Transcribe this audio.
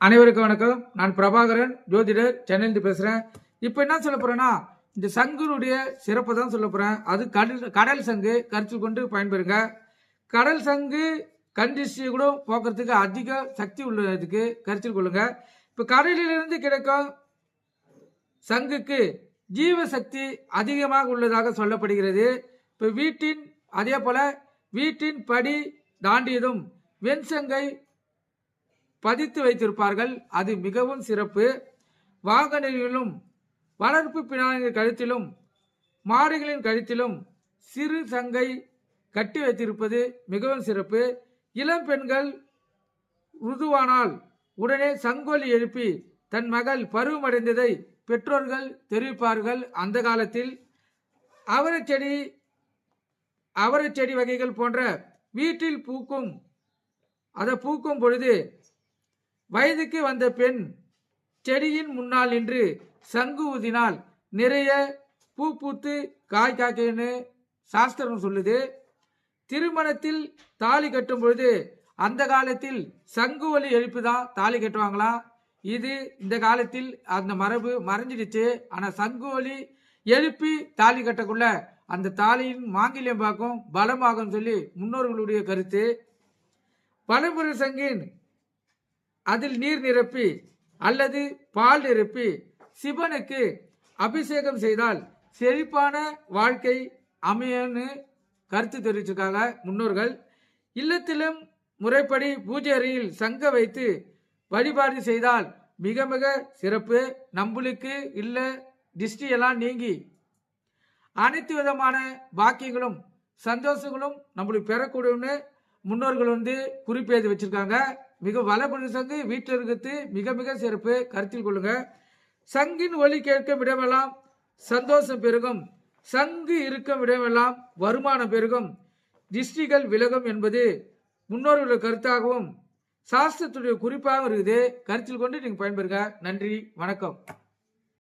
அனைவருக்கும் வணக்கம். நான் பிரபாகரன், ஜோதிடர், சென்னையிலிருந்து பேசுகிறேன். இப்போ என்ன சொல்ல போகிறேன்னா, இந்த சங்குனுடைய சிறப்பை தான் சொல்ல போகிறேன். அது கடல் சங்கு கருத்தில் கொண்டு பயன்பெறுங்க. கடல் சங்கு கண்டிஸ்டி கூட போக்குறதுக்கு அதிக சக்தி உள்ளதுக்கு கருத்தில் கொள்ளுங்க. இப்போ கடலிலிருந்து கிடைக்கும் சங்குக்கு ஜீவ சக்தி அதிகமாக உள்ளதாக சொல்லப்படுகிறது. இப்போ அதே போல வீட்டின் படி தாண்டியதும் வெண்சங்கை பதித்து வைத்திருப்பார்கள். அது மிகவும் சிறப்பு. வாகனங்களிலும் வளர்ப்பு பிராணிகள் கழுத்திலும் மாடுகளின் கழுத்திலும் சிறு சங்கை கட்டி வைத்திருப்பது மிகவும் சிறப்பு. இளம் பெண்கள் ருதுவானால் உடனே சங்கோலி எழுப்பி தன் மகள் பருவமடைந்ததை பெற்றோர்கள் தெரிவிப்பார்கள். அந்த காலத்தில் அவரை செடி வகைகள் போன்ற வீட்டில் பூக்கும் பொழுது வயதுக்கு வந்த பெண் செடியின் முன்னால் நின்று சங்கு ஊதினால் நிறைய பூத்து காய் காய்க்குன்னு சாஸ்திரம் சொல்லுது. திருமணத்தில் தாலி கட்டும் பொழுது அந்த காலத்தில் சங்கு ஒலி எழுப்பி தான் தாலி கட்டுவாங்களாம். இது இந்த காலத்தில் அந்த மரபு மறைஞ்சிடுச்சு. ஆனால் சங்கு ஒலி எழுப்பி தாலி கட்டக்குள்ள அந்த தாலியின் மாங்கில்யம் பார்க்கும் பலமாகும் சொல்லி முன்னோர்களுடைய கருத்து. பலமுறை சங்கின் அதில் நீர் நிரப்பி அல்லது பால் நிரப்பி சிவனுக்கு அபிஷேகம் செய்தால் செழிப்பான வாழ்க்கை அமையன்னு கருத்து தெரிவிச்சிருக்காங்க முன்னோர்கள். இல்லத்திலும் முறைப்படி பூஜை அறையில் சங்க வைத்து வழிபாடு செய்தால் மிக மிக சிறப்பு. நம்மளுக்கு இல்லை திஷ்டி எல்லாம் நீங்கி அனைத்து விதமான பாக்கியங்களும் சந்தோஷங்களும் நம்மளுக்கு பெறக்கூடியன்னு முன்னோர்கள் குறிப்பேது வச்சிருக்காங்க. மிக வளபடி சங்கு வீட்டில் இருக்கிறது மிக மிக சிறப்பு. கருத்தில் கொள்ளுங்க. சங்கின் ஒலி கேட்கும் இடமெல்லாம் சந்தோஷம் பெருகும். சங்கு இருக்கும் இடமெல்லாம் வருமானம் பெருகும். திஷ்டிகள் விலகும் என்பது முன்னோர்களுடைய கருத்தாகவும் சாஸ்திரத்துடைய குறிப்பாகவும் இருக்குது. கருத்தில் கொண்டு நீங்க பயன்பெறுங்க. நன்றி, வணக்கம்.